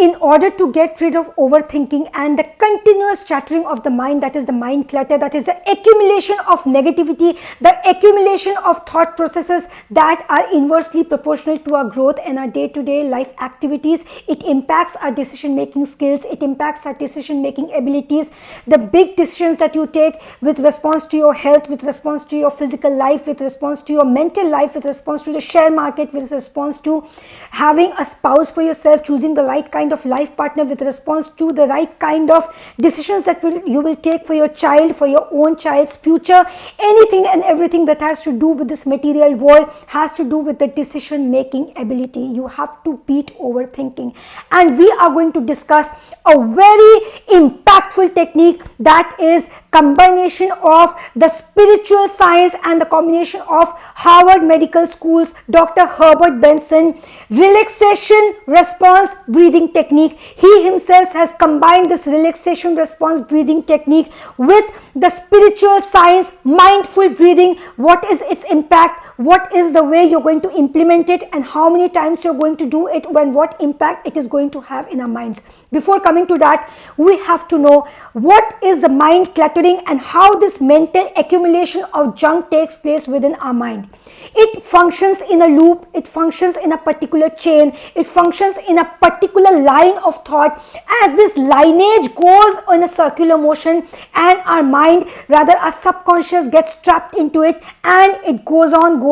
in order to get rid of overthinking and the continuous chattering of the mind, that is the mind clutter, that is the accumulation of negativity, the accumulation of thought processes that are inversely proportional to our growth and our day-to-day life activities. It impacts our decision-making skills, it impacts our decision-making abilities, the big decisions that you take with response to your health, with response to your physical life, with response to your mental life, with response to the share market, with response to having a spouse for yourself, choosing the right kind of life partner, with response to the right kind of decisions that you will take for your child, for your own child's future. Anything and everything that has to do with this material world has to do with the decision making ability. You have to beat overthinking, and we are going to discuss a very impactful technique that is combination of the spiritual science and the combination of Harvard Medical School's Dr. Herbert Benson relaxation response breathing technique. He himself has combined this relaxation response breathing technique with the spiritual science mindful breathing. What is its impact? What is the way you're going to implement it, and how many times you're going to do it, when what impact it is going to have in our minds. Before coming to that, we have to know what is the mind cluttering and how this mental accumulation of junk takes place within our mind. It functions in a loop, it functions in a particular chain, it functions in a particular line of thought. As this lineage goes in a circular motion, and our mind, rather our subconscious, gets trapped into it, and it goes on,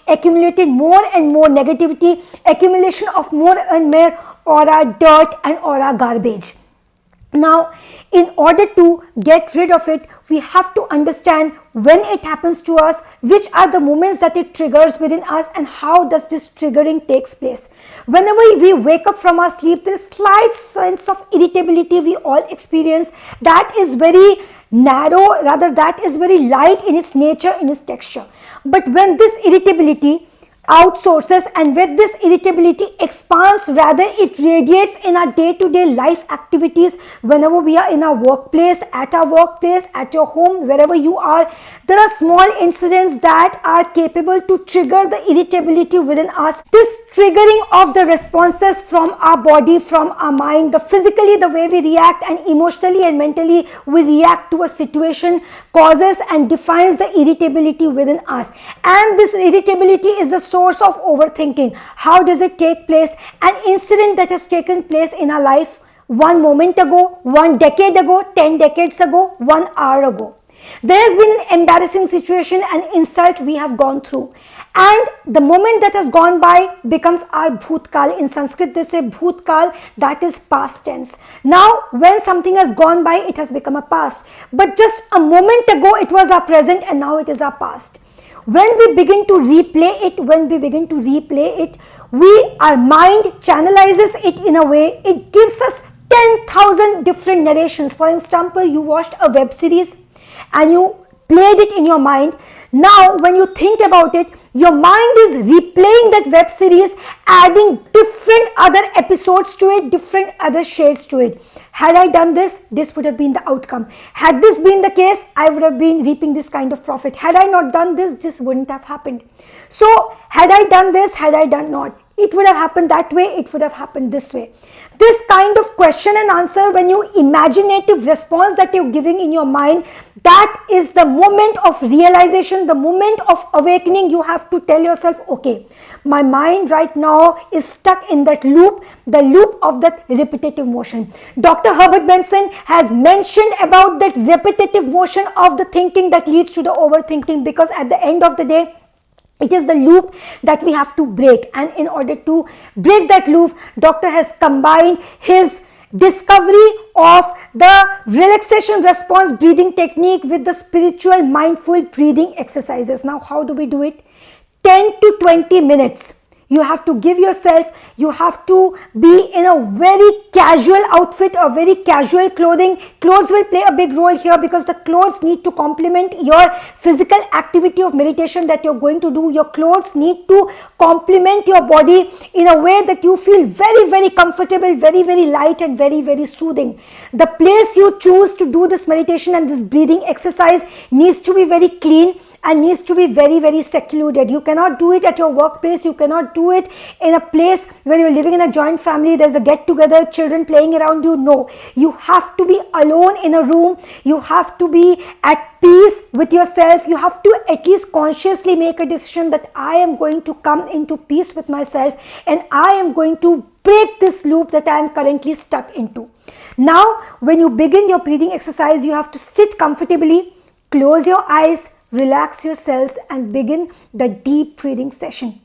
accumulated more and more negativity, accumulation of more and more aura dirt and aura garbage. Now, in order to get rid of it, we have to understand when it happens to us, which are the moments that it triggers within us, and how does this triggering takes place. Whenever we wake up from our sleep, there is slight sense of irritability we all experience that is very narrow, rather that is very light in its nature, in its texture. But when this irritability outsources, and with this irritability expands, rather it radiates in our day-to-day life activities, whenever we are in our workplace, at your home, wherever you are, there are small incidents that are capable to trigger the irritability within us. This triggering of the responses from our body, from our mind, the physically, the way we react, and emotionally and mentally we react to a situation, causes and defines the irritability within us. And this irritability is the source of overthinking. How does it take place? An incident that has taken place in our life 1 moment ago, 1 decade ago, 10 decades ago, 1 hour ago. There has been an embarrassing situation, an insult we have gone through, and the moment that has gone by becomes our bhutkal. In Sanskrit they say bhutkal, that is past tense. Now when something has gone by, it has become a past, but just a moment ago it was our present, and now it is our past. When we begin to replay it, our mind channelizes it in a way, it gives us 10,000 different narrations. For example, you watched a web series and you played it in your mind. Now when you think about it, your mind is replaying that web series, adding different other episodes to it, different other shades to it. Had I done this, this would have been the outcome. Had this been the case, I would have been reaping this kind of profit. Had I not done this, this wouldn't have happened. So had I done this, had I done not, it would have happened that way, it would have happened this way. This kind of question and answer, when you imaginative response that you're giving in your mind, that is the moment of realization, the moment of awakening. You have to tell yourself, okay, my mind right now is stuck in that loop, the loop of that repetitive motion. Dr. Herbert Benson has mentioned about that repetitive motion of the thinking that leads to the overthinking, because at the end of the day, it is the loop that we have to break. And in order to break that loop, doctor has combined his discovery of the relaxation response breathing technique with the spiritual mindful breathing exercises. Now, how do we do it? 10 to 20 minutes. You have to give yourself, you have to be in a very casual outfit or very casual clothing. Clothes will play a big role here, because the clothes need to complement your physical activity of meditation that you're going to do. Your clothes need to complement your body in a way that you feel very, very comfortable, very, very light and very, very soothing. The place you choose to do this meditation and this breathing exercise needs to be very clean, and needs to be very, very secluded. You cannot do it at your workplace. You cannot do it in a place where you're living in a joint family. There's a get together, children playing around you. No, you have to be alone in a room. You have to be at peace with yourself. You have to at least consciously make a decision that I am going to come into peace with myself, and I am going to break this loop that I am currently stuck into. Now, when you begin your breathing exercise, you have to sit comfortably, close your eyes, relax yourselves, and begin the deep breathing session.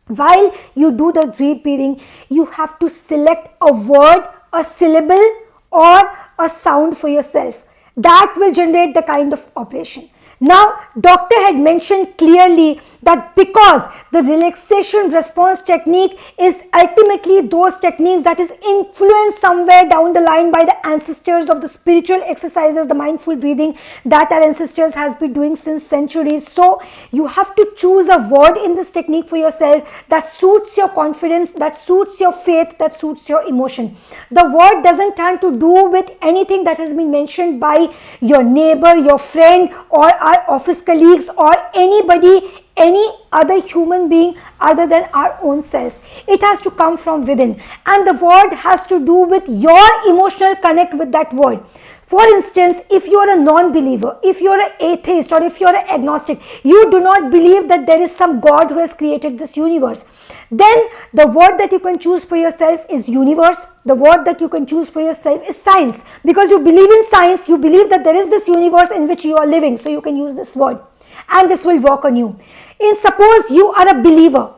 While you do the deep breathing, you have to select a word, a syllable, or a sound for yourself. That will generate the kind of operation. Now, doctor had mentioned clearly that because the relaxation response technique is ultimately those techniques that is influenced somewhere down the line by the ancestors of the spiritual exercises, the mindful breathing that our ancestors has been doing since centuries. So, you have to choose a word in this technique for yourself that suits your confidence, that suits your faith, that suits your emotion. The word doesn't have to do with anything that has been mentioned by your neighbor, your friend, or our office colleagues, or anybody, any other human being other than our own selves. It has to come from within, and the word has to do with your emotional connect with that word. For instance, if you are a non-believer, if you are an atheist, or if you are an agnostic, you do not believe that there is some God who has created this universe, then the word that you can choose for yourself is universe. The word that you can choose for yourself is science. Because you believe in science, you believe that there is this universe in which you are living, so you can use this word, and this will work on you. And suppose you are a believer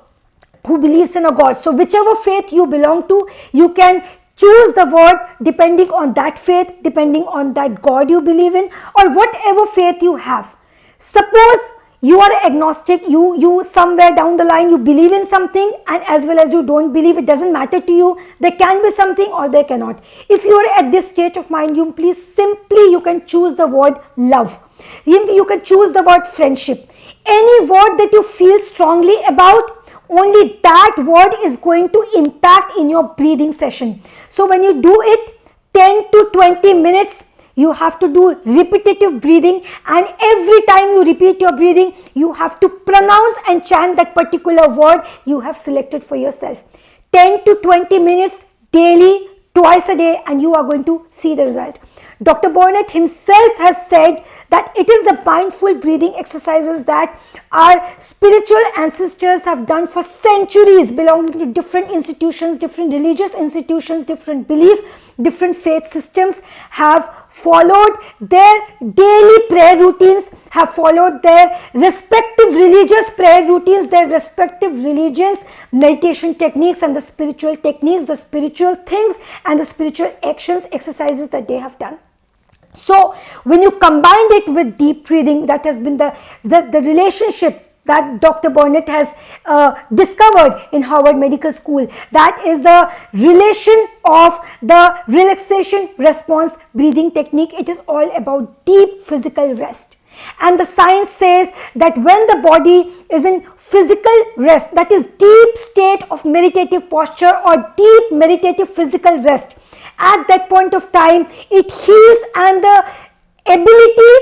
who believes in a God, so whichever faith you belong to, you can choose the word depending on that faith, depending on that God you believe in, or whatever faith you have. Suppose you are agnostic, you somewhere down the line you believe in something, and as well as you don't believe, it doesn't matter to you. There can be something or there cannot. If you are at this state of mind, you can choose the word love. You can choose the word friendship. Any word that you feel strongly about, only that word is going to impact in your breathing session. So when you do it 10 to 20 minutes, you have to do repetitive breathing, and every time you repeat your breathing, you have to pronounce and chant that particular word you have selected for yourself. 10 to 20 minutes daily, twice a day, and you are going to see the result. Dr. Burnett himself has said that it is the mindful breathing exercises that our spiritual ancestors have done for centuries, belonging to different institutions, different religious institutions, different belief, different faith systems, have followed their daily prayer routines, have followed their respective religious prayer routines, their respective religions, meditation techniques, and the spiritual techniques, the spiritual things, and the spiritual actions, exercises that they have done. So when you combine it with deep breathing, that has been the relationship that Dr. Burnett has discovered in Harvard Medical School. That is the relation of the relaxation response breathing technique. It is all about deep physical rest. And the science says that when the body is in physical rest, that is deep state of meditative posture or deep meditative physical rest, at that point of time, it heals, and the ability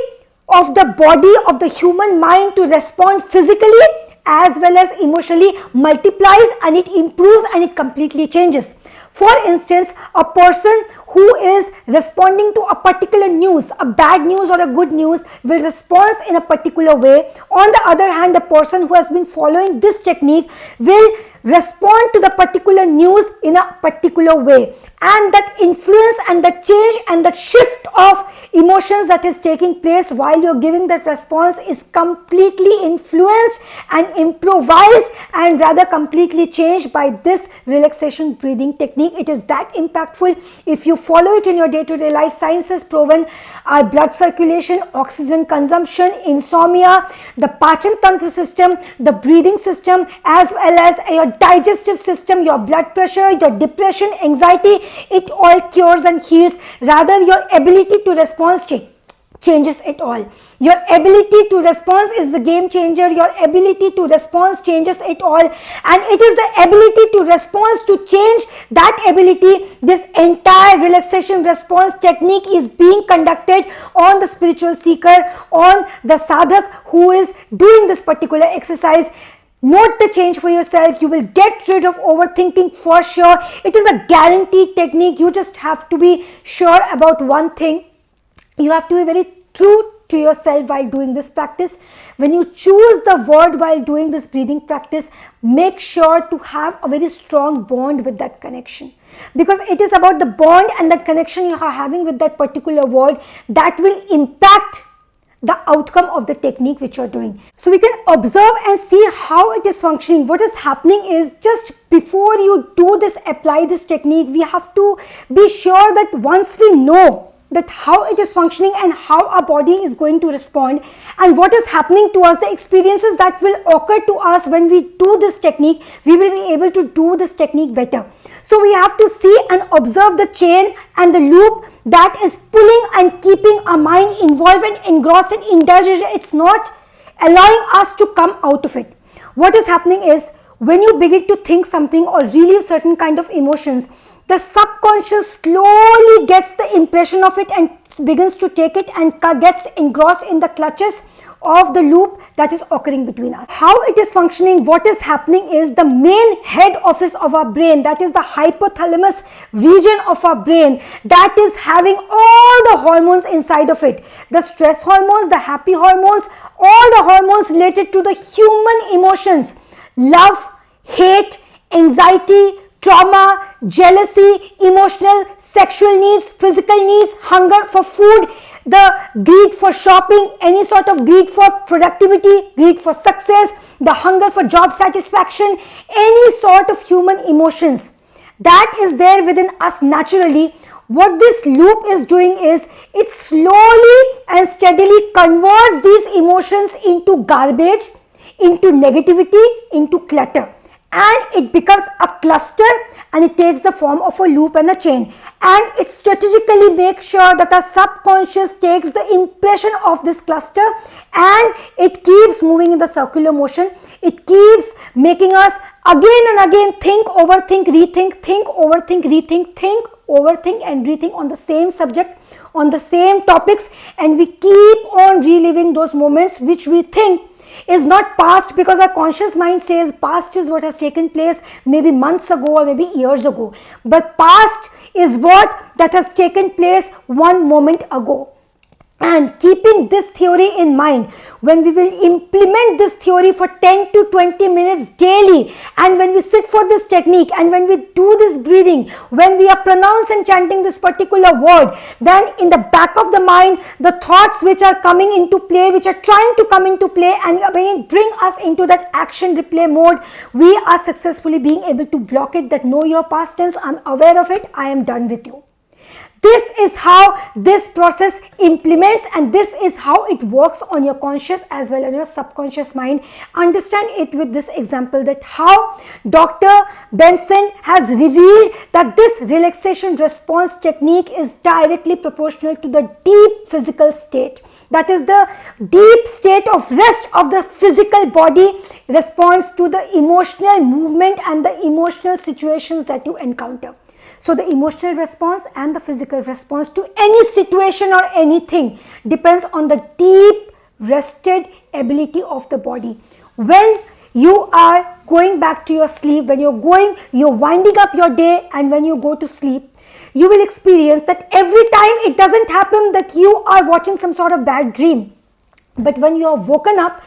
of the body, of the human mind to respond physically as well as emotionally multiplies, and it improves, and it completely changes. For instance, a person who is responding to a particular news, a bad news or a good news, will respond in a particular way. On the other hand, the person who has been following this technique will respond to the particular news in a particular way, and that influence and that change and that shift of emotions that is taking place while you're giving that response is completely influenced and improvised, and rather completely changed by this relaxation breathing technique. It is that impactful. If you follow it in your day-to-day life, science has proven our blood circulation, oxygen consumption, insomnia, the Pachan Tantra system, the breathing system, as well as your digestive system, your blood pressure, your depression, anxiety, it all cures and heals. Rather, your ability to respond changes it all. Your ability to respond is the game changer. Your ability to respond changes it all. And it is the ability to respond to change that ability. This entire relaxation response technique is being conducted on the spiritual seeker, on the sadhak who is doing this particular exercise. Note the change for yourself. You will get rid of overthinking for sure. It is a guaranteed technique. You just have to be sure about one thing. You have to be very true to yourself while doing this practice. When you choose the word while doing this breathing practice, make sure to have a very strong bond with that connection. Because it is about the bond and the connection you are having with that particular word that will impact the outcome of the technique which you are doing. So we can observe and see how it is functioning. What is happening is, just before you do this, apply this technique, we have to be sure that once we know that how it is functioning and how our body is going to respond and what is happening to us, the experiences that will occur to us when we do this technique, we will be able to do this technique better. So we have to see and observe the chain and the loop that is pulling and keeping our mind involved and engrossed and indulged. It's not allowing us to come out of it. What is happening is, when you begin to think something or relieve certain kind of emotions, the subconscious slowly gets the impression of it and begins to take it and gets engrossed in the clutches of the loop that is occurring between us. How it is functioning, what is happening is, the main head office of our brain, that is the hypothalamus region of our brain, that is having all the hormones inside of it. The stress hormones, the happy hormones, all the hormones related to the human emotions, love, hate, anxiety, trauma, jealousy, emotional, sexual needs, physical needs, hunger for food, the greed for shopping, any sort of greed for productivity, greed for success, the hunger for job satisfaction, any sort of human emotions that is there within us naturally. What this loop is doing is, it slowly and steadily converts these emotions into garbage, into negativity, into clutter. And it becomes a cluster, and it takes the form of a loop and a chain. And it strategically makes sure that our subconscious takes the impression of this cluster, and it keeps moving in the circular motion. It keeps making us again and again think, overthink, rethink, think, overthink, rethink, think, overthink and rethink on the same subject, on the same topics. And we keep on reliving those moments which we think is not past, because our conscious mind says past is what has taken place maybe months ago or maybe years ago. But past is what that has taken place one moment ago. And keeping this theory in mind, when we will implement this theory for 10 to 20 minutes daily, and when we sit for this technique, and when we do this breathing, when we are pronouncing and chanting this particular word, then in the back of the mind, the thoughts which are coming into play, which are trying to come into play and bring us into that action replay mode, we are successfully being able to block it. That know your past tense, I'm aware of it, I am done with you. This is how this process implements, and this is how it works on your conscious as well as your subconscious mind. Understand it with this example, that how Dr. Benson has revealed that this relaxation response technique is directly proportional to the deep physical state. That is the deep state of rest of the physical body responds to the emotional movement and the emotional situations that you encounter. So the emotional response and the physical response to any situation or anything depends on the deep rested ability of the body. When you are going back to your sleep, when you're winding up your day, and when you go to sleep, you will experience that every time it doesn't happen that you are watching some sort of bad dream. But when you have woken up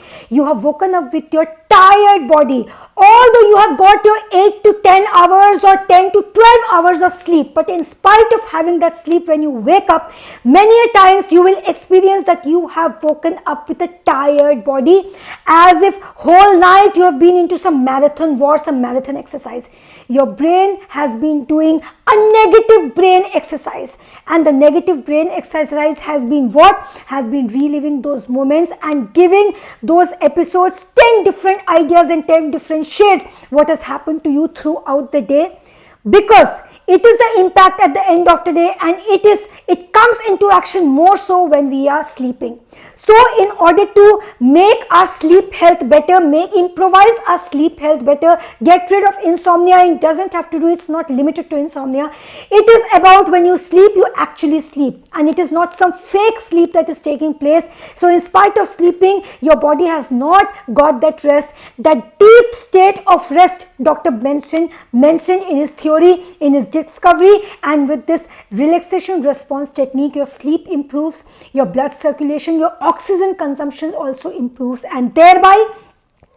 with your tired body. Although you have got your 8 to 10 hours or 10 to 12 hours of sleep, but in spite of having that sleep, when you wake up, many a times you will experience that you have woken up with a tired body, as if whole night you have been into some marathon war, some marathon exercise. Your brain has been doing a negative brain exercise, and the negative brain exercise has been what? Has been reliving those moments and giving those episodes 10 different ideas and 10 different shades what has happened to you throughout the day. Because It is the impact at the end of the day, and it comes into action more so when we are sleeping. So in order to make our sleep health better, improvise our sleep health better, get rid of insomnia. It doesn't have to do, it's not limited to insomnia. It is about when you sleep, you actually sleep, and it is not some fake sleep that is taking place. So in spite of sleeping, your body has not got that rest, that deep state of rest Dr. mentioned in his theory, in his discovery. And with this relaxation response technique, your sleep improves, your blood circulation, your oxygen consumption also improves, and thereby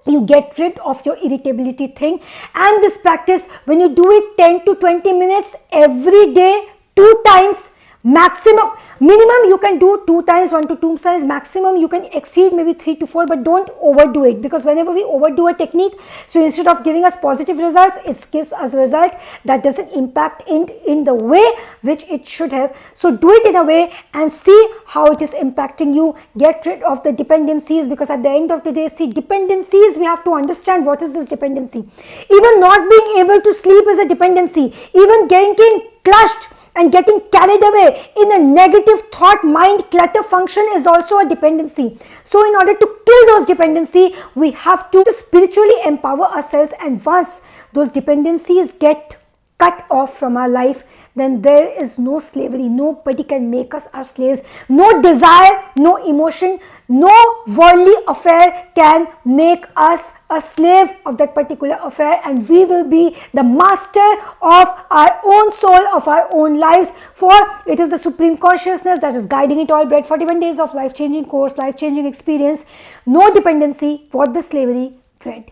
you get rid of your irritability thing. And this practice, when you do it 10 to 20 minutes every day, 2 times maximum, minimum you can do 2 times, 1 to 2 times, maximum you can exceed maybe 3 to 4, but don't overdo it, because whenever we overdo a technique, so instead of giving us positive results, it gives us a result that doesn't impact in the way which it should have. So do it in a way and see how it is impacting you. Get rid of the dependencies, because at the end of the day, see, dependencies, we have to understand what is this dependency. Even not being able to sleep is a dependency. Even getting clutched and getting carried away in a negative thought mind clutter function is also a dependency. So in order to kill those dependency, we have to spiritually empower ourselves, and once those dependencies get cut off from our life, then there is no slavery. Nobody can make us our slaves. No desire, no emotion, no worldly affair can make us a slave of that particular affair, and we will be the master of our own soul, of our own lives, for it is the supreme consciousness that is guiding it all. Bred 41 days of life-changing course, life-changing experience. No dependency. For the slavery, dread.